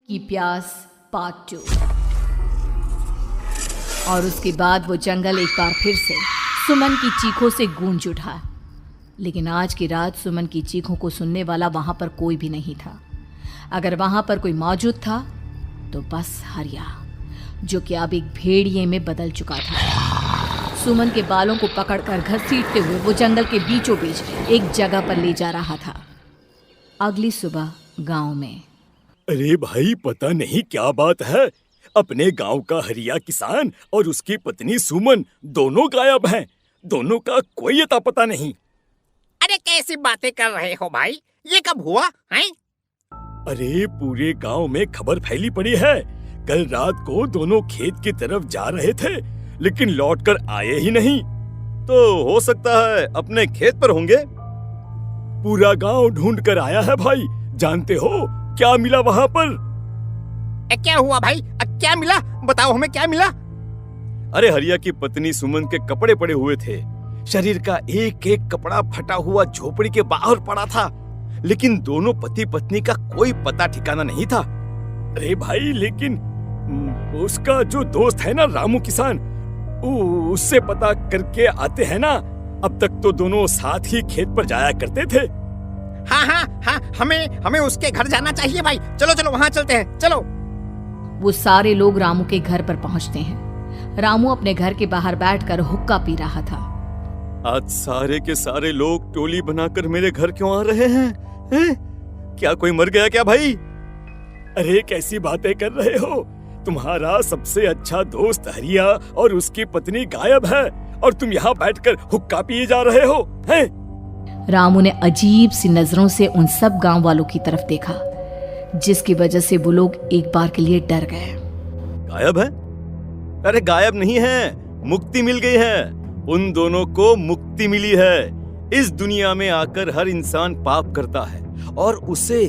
की प्यास पार्ट 2। और उसके बाद वो जंगल एक बार फिर से सुमन की चीखों से गूंज उठा। लेकिन आज की रात सुमन की चीखों को सुनने वाला वहां पर कोई भी नहीं था। अगर वहां पर कोई मौजूद था तो बस हरिया, जो कि अब एक भेड़िए में बदल चुका था। सुमन के बालों को पकड़कर घसीटते हुए वो जंगल के बीचों बीच एक जगह पर ले जा रहा था। अगली सुबह गांव में। अरे भाई, पता नहीं क्या बात है, अपने गांव का हरिया किसान और उसकी पत्नी सुमन दोनों गायब हैं। दोनों का कोई अता पता नहीं। अरे कैसी बातें कर रहे हो भाई, ये कब हुआ है? अरे पूरे गांव में खबर फैली पड़ी है। कल रात को दोनों खेत की तरफ जा रहे थे, लेकिन लौटकर आए ही नहीं। तो हो सकता है अपने खेत पर होंगे। पूरा गांव ढूंढ कर आया है भाई। जानते हो क्या मिला वहां पर? क्या हुआ भाई? क्या मिला? बताओ हमें, क्या मिला? अरे हरिया की पत्नी सुमन के कपड़े पड़े हुए थे। शरीर का एक एक कपड़ा फटा हुआ झोपड़ी के बाहर पड़ा था, लेकिन दोनों पति पत्नी का कोई पता ठिकाना नहीं था। अरे भाई, लेकिन उसका जो दोस्त है ना रामू किसान, उससे पता करके आते हैं ना। अब तक तो दोनों साथ ही खेत पर जाया करते थे। हाँ, हमें उसके घर जाना चाहिए भाई। चलो वहाँ चलते हैं, चलो। वो सारे लोग रामू के घर पर पहुंचते हैं। रामू अपने घर के बाहर बैठकर हुक्का पी रहा था। आज सारे के सारे लोग टोली बनाकर मेरे घर क्यों आ रहे हैं? क्या कोई मर गया क्या भाई? अरे कैसी बातें कर रहे हो? तुम्हारा सबसे अच्छा दोस्त हरिया और उसकी पत्नी गायब है और तुम यहाँ बैठकर हुक्का पिए जा रहे हो हैं? रामू ने अजीब सी नजरों से उन सब गांव वालों की तरफ देखा, जिसकी वजह से वो लोग एक बार के लिए डर गए। गायब है? अरे गायब नहीं है, मुक्ति मिल गई है। उन दोनों को मुक्ति मिली है। इस दुनिया में आकर हर इंसान पाप करता है और उसे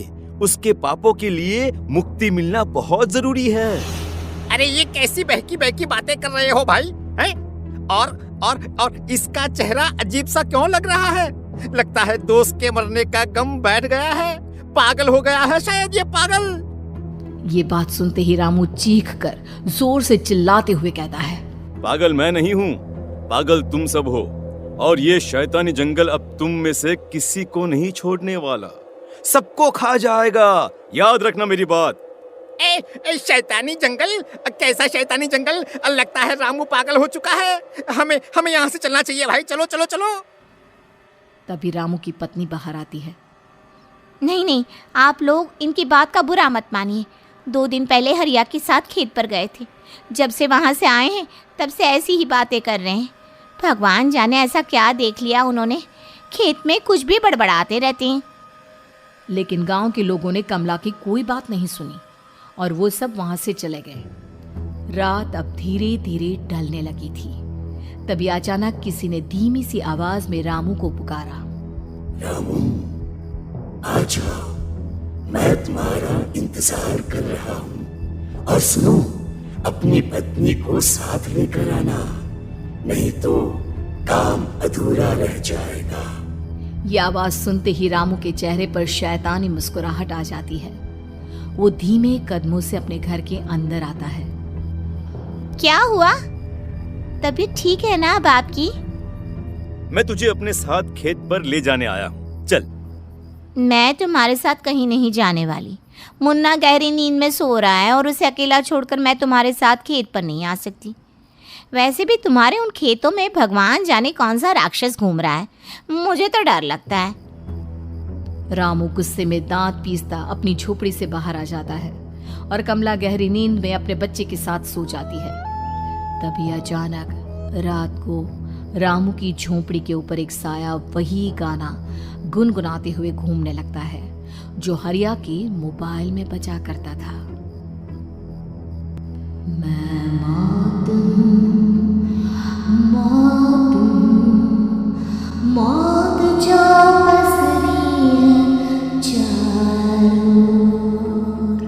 उसके पापों के लिए मुक्ति मिलना बहुत जरूरी है। अरे ये कैसी बहकी बहकी बातें कर रहे हो भाई, हैं? और इसका चेहरा अजीब सा क्यों लग रहा है? लगता है दोस्त के मरने का गम बैठ गया है। पागल हो गया है शायद ये पागल। ये बात सुनते ही रामू चीख कर जोर से चिल्लाते हुए कहता है, पागल मैं नहीं हूँ, पागल तुम सब हो। और ये शैतानी जंगल अब तुम में से किसी को नहीं छोड़ने वाला, सबको खा जाएगा। याद रखना मेरी बात। शैतानी जंगल? कैसा शैतानी जंगल? लगता है रामू पागल हो चुका है। हमें यहाँ से चलना चाहिए भाई। चलो। तभी रामू की पत्नी बाहर आती है। नहीं, आप लोग इनकी बात का बुरा मत मानिए। 2 दिन पहले हरिया के साथ खेत पर गए थे। जब से वहाँ से आए हैं तब से ऐसी ही बातें कर रहे हैं। भगवान जाने ऐसा क्या देख लिया उन्होंने, खेत में कुछ भी बड़बड़ाते रहते हैं। लेकिन गांव के लोगों ने कमला की कोई बात नहीं सुनी और वो सब वहां से चले गए। रात अब धीरे धीरे ढलने लगी थी। तभी अचानक किसी ने धीमी सी आवाज में रामू को पुकारा। रामू, आ जाओ, मैं तुम्हारा इंतजार कर रहा हूँ। और सुनो, अपनी पत्नी को साथ लेकर आना, नहीं तो काम अधूरा रह जाएगा। ये आवाज सुनते ही रामू के चेहरे पर शैतानी मुस्कुराहट आ जाती है। वो धीमे कदमों से अपने घर के अंदर आता है। क्या हुआ? तबीयत ठीक है ना अब आपकी? मैं तुझे अपने साथ खेत पर ले जाने आया हूँ, चल। मैं तुम्हारे साथ कहीं नहीं जाने वाली। मुन्ना गहरी नींद में सो रहा है और उसे अकेला छोड़कर मैं तुम्हारे साथ खेत पर नहीं आ सकती। वैसे भी तुम्हारे उन खेतों में भगवान जाने कौन सा राक्षस घूम रहा है, मुझे तो डर लगता है। रामू गुस्से में दांत पीसता अपनी झोपड़ी से बाहर आ जाता है और कमला गहरी नींद में अपने बच्चे के साथ सो जाती है। तभी अचानक रात को रामू की झोपड़ी के ऊपर एक साया वही गाना गुनगुनाते हुए घूमने लगता है जो हरिया के मोबाइल में बजा करता था। मैं मौत जो पसरी है चारों ओर,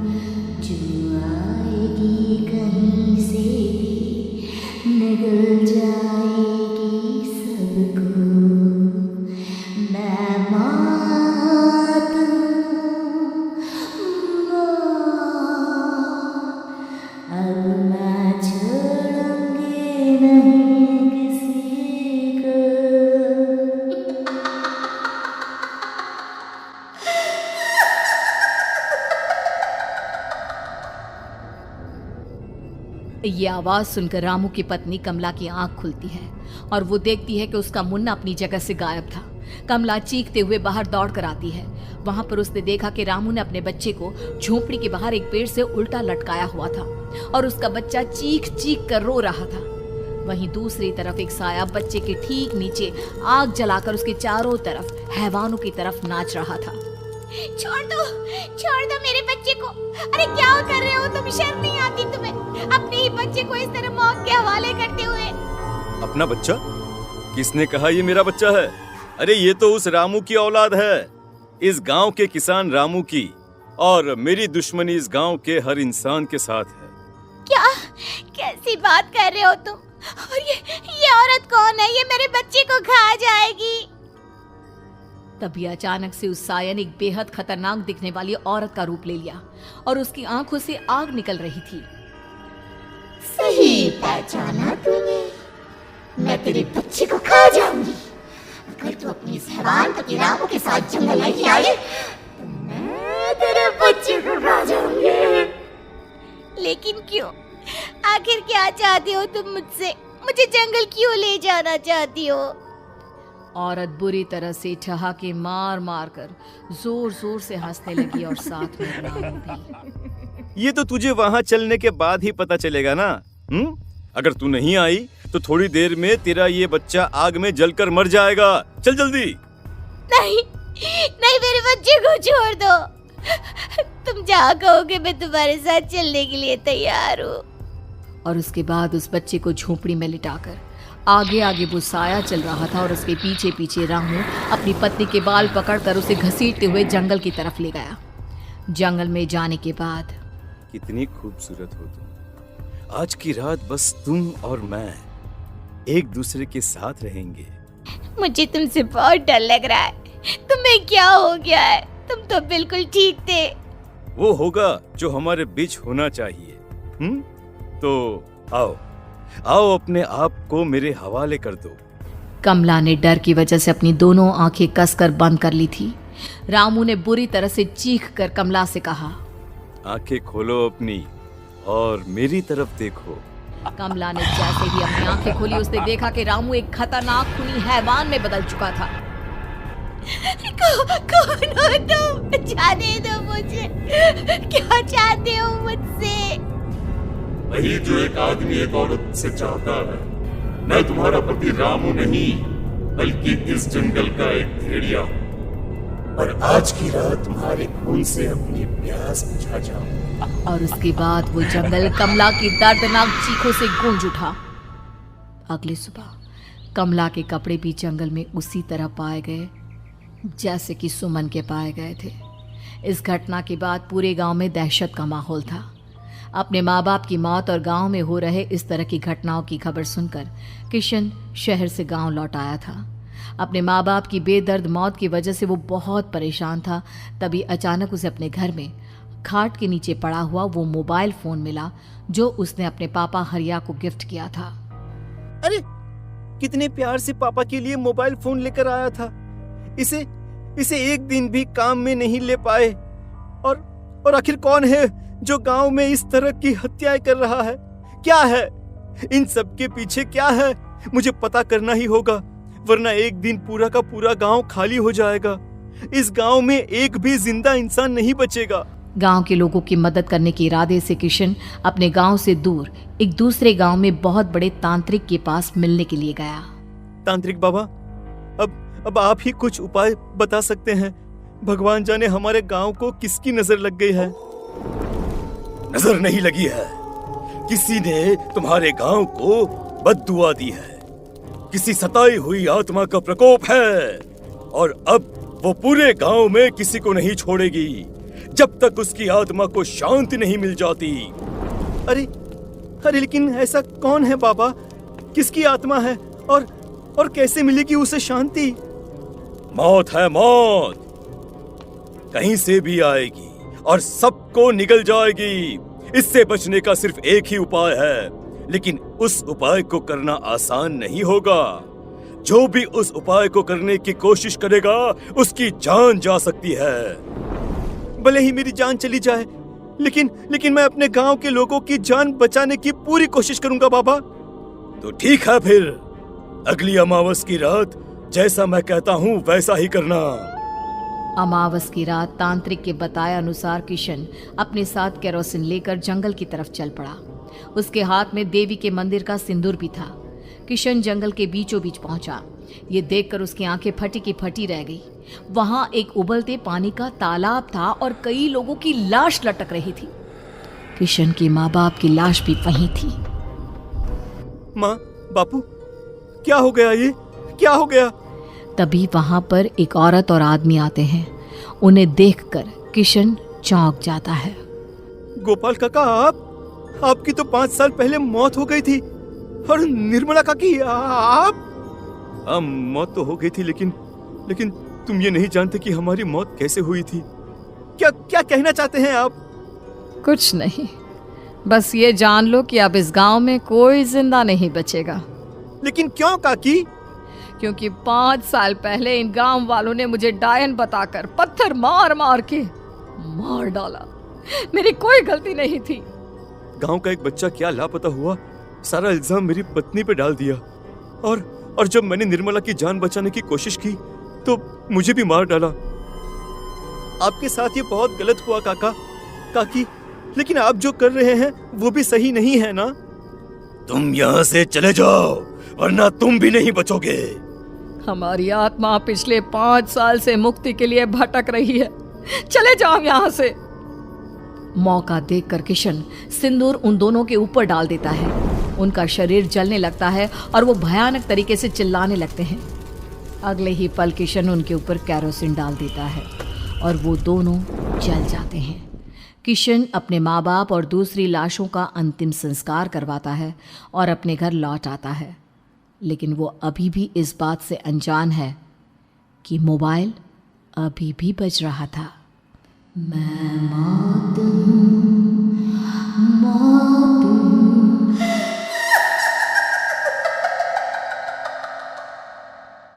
जो आएगी कहीं से भी निगल जाएगी सबको। मैं मौत ये आवाज सुनकर रामू की पत्नी कमला की आंख खुलती है और वो देखती है कि उसका मुन्ना अपनी जगह से गायब था। कमला चीखते हुए बाहर दौड़ कर आती है। वहां पर उसने देखा कि रामू ने अपने बच्चे को झोपड़ी के बाहर एक पेड़ से उल्टा लटकाया हुआ था और उसका बच्चा चीख चीख कर रो रहा था। वहीं दूसरी तरफ एक साया बच्चे के ठीक नीचे आग जलाकर उसके चारों तरफ हैवानों की तरफ नाच रहा था। छोड़ दो मेरे बच्चे को। अरे क्या कर रहे हो तुम? शर्म नहीं आती तुम्हें अपने ही बच्चे को इस तरह मौत के हवाले करते हुए? अपना बच्चा? किसने कहा ये मेरा बच्चा है? अरे ये तो उस रामू की औलाद है, इस गांव के किसान रामू की, और मेरी दुश्मनी इस गांव के हर इंसान के साथ है। क्या? कैसी बात कर रहे हो तुम? और ये औरत कौन है? ये मेरे बच्चे को खा जाएगी। तभी अचानक से उस साया ने एक बेहद खतरनाक दिखने वाली औरत का रूप ले लिया और उसकी आंखों से आग निकल रही थी। सही पहचाना तूने, मैं तेरे बच्चे को खा जाऊंगी। अगर तू अपनी इस हैवान पति रामू के साथ जंगल नहीं आई तो मैं तेरे बच्चे को खा जाऊंगी। लेकिन क्यों? आखिर क्या चाहती हो तुम मुझसे? मुझे जंगल क्यों ले जाना चाहती हो? औरत बुरी तरह से ठहाके मार मार कर जोर जोर से हंसने लगी और साथ में रामू भी। ये तो तुझे वहाँ चलने के बाद ही पता चलेगा ना। अगर तू नहीं आई तो थोड़ी देर में तेरा ये बच्चा आग में जलकर मर जाएगा। चल जल्दी। नहीं, मेरे बच्चे को छोड़ दो। तुम जहाँ कहोगे मैं तुम्हारे साथ चलने के लिए तैयार हूँ। और उसके बाद उस बच्चे को झोपड़ी में लिटाकर आगे आगे वो साया चल रहा था और उसके पीछे पीछे रामू अपनी पत्नी के बाल पकड़कर उसे घसीटते हुए जंगल की तरफ ले गया। जंगल में जाने के बाद, कितनी खूबसूरत हो तुम। आज की रात बस तुम और मैं एक दूसरे के साथ रहेंगे। मुझे तुमसे बहुत डर लग रहा है। तुम्हें क्या हो गया है? तुम तो बिल्कुल ठीक थे। वो होगा जो हमारे बीच होना चाहिए। तो आओ अपने आप को मेरे हवाले कर दो। कमला ने डर की वजह से अपनी दोनों आंखें कसकर बंद कर ली थी। रामू ने बुरी तरह से चीख कर कमला से कहा, आंखें खोलो अपनी और मेरी तरफ देखो। कमला ने जैसे ही अपनी आंखें खोली उसने देखा कि रामू एक खतरनाक खूनी हैवान में बदल चुका था। कौन हो तुम? जाने दो मुझे। क्या चाहते हो मुझसे? वही जो एक आदमी एक औरत से चाहता है। मैं तुम्हारा पति रामू नहीं, बल्कि इस जंगल का एक भेड़िया हूँ, और आज की रात तुम्हारे खून से अपनी प्यास बुझा जाऊं। और उसके बाद वो जंगल कमला की दर्दनाक चीखों से गूंज उठा। अगली सुबह कमला के कपड़े भी जंगल में उसी तरह पाए गए जैसे कि सुमन के पाए गए थे। इस घटना के बाद पूरे गांव में दहशत का माहौल था। अपने माँ बाप की मौत और गांव में हो रहे इस तरह की घटनाओं की खबर सुनकर किशन शहर से गांव लौट आया था। अपने माँ बाप की बेदर्द मौत की वजह से वो बहुत परेशान था। तभी अचानक उसे अपने घर में खाट के नीचे पड़ा हुआ वो मोबाइल फोन मिला जो उसने अपने पापा हरिया को गिफ्ट किया था। अरे कितने प्यार से पापा के लिए मोबाइल फोन लेकर आया था। इसे एक दिन भी काम में नहीं ले पाए। और आखिर कौन है जो गांव में इस तरह की हत्याएं कर रहा है? क्या है इन सब के पीछे? क्या है? मुझे पता करना ही होगा, वरना एक दिन पूरा का पूरा गांव खाली हो जाएगा। इस गांव में एक भी जिंदा इंसान नहीं बचेगा। गांव के लोगों की मदद करने के इरादे से किशन अपने गांव से दूर एक दूसरे गांव में बहुत बड़े तांत्रिक के पास मिलने के लिए गया। तांत्रिक बाबा, अब आप ही कुछ उपाय बता सकते हैं। भगवान जाने हमारे गांव को किसकी नजर लग गई है। नजर नहीं लगी है, किसी ने तुम्हारे गांव को बद्दुआ दी है। किसी सताई हुई आत्मा का प्रकोप है और अब वो पूरे गांव में किसी को नहीं छोड़ेगी जब तक उसकी आत्मा को शांति नहीं मिल जाती। अरे लेकिन ऐसा कौन है बाबा? किसकी आत्मा है और कैसे मिलेगी उसे शांति? मौत है, मौत कहीं से भी आएगी और सबको निगल जाएगी। इससे बचने का सिर्फ एक ही उपाय है, लेकिन उस उपाय को करना आसान नहीं होगा। जो भी उस उपाय को करने की कोशिश करेगा उसकी जान जा सकती है। भले ही मेरी जान चली जाए, लेकिन मैं अपने गांव के लोगों की जान बचाने की पूरी कोशिश करूंगा बाबा। तो ठीक है, फिर अगली अमावस की रात जैसा मैं कहता हूँ वैसा ही करना। अमावस की रात तांत्रिक के बताए अनुसार किशन अपने साथ केरोसिन लेकर जंगल की तरफ चल पड़ा। उसके हाथ में देवी के मंदिर का सिंदूर भी था। किशन जंगल के बीचों बीच पहुंचा। ये देखकर उसकी आंखें फटी की फटी रह गई। वहां एक उबलते पानी का तालाब था और कई लोगों की लाश लटक रही थी। किशन के माँ बाप की लाश भी वहीं थी। माँ, बापू, क्या हो गया? ये क्या हो गया? तभी वहां पर एक औरत और आदमी आते हैं। उन्हें देखकर किशन चौंक जाता है। गोपाल काका, आपकी तो 5 साल पहले मौत हो गई थी। और निर्मला काकी, आप? हाँ, मौत तो हो गई थी, लेकिन तुम ये नहीं जानते कि हमारी मौत कैसे हुई थी। क्या कहना चाहते हैं आप? कुछ नहीं, बस ये जान लो कि अब इस गांव में कोई जिंदा नहीं बचेगा। लेकिन क्यों काकी? क्योंकि 5 साल पहले इन गांव वालों ने मुझे डायन बताकर पत्थर मार मार के मार डाला। मेरी कोई गलती नहीं थी। गांव का एक बच्चा क्या लापता हुआ, सारा इल्जाम मेरी पत्नी पे डाल दिया। और जब मैंने निर्मला की जान बचाने की कोशिश की तो मुझे भी मार डाला। आपके साथ ये बहुत गलत हुआ काकी, लेकिन आप जो कर रहे हैं वो भी सही नहीं है ना? तुम यहाँ से चले जाओ वरना तुम भी नहीं बचोगे। हमारी आत्मा पिछले 5 साल से मुक्ति के लिए भटक रही है। चले जाओ यहाँ से। मौका देखकर किशन सिंदूर उन दोनों के ऊपर डाल देता है। उनका शरीर जलने लगता है और वो भयानक तरीके से चिल्लाने लगते हैं। अगले ही पल किशन उनके ऊपर केरोसिन डाल देता है और वो दोनों जल जाते हैं। किशन अपने माँ बाप और दूसरी लाशों का अंतिम संस्कार करवाता है और अपने घर लौट आता है। लेकिन वो अभी भी इस बात से अनजान है कि मोबाइल अभी भी बज रहा था। मैं मौत हूँ,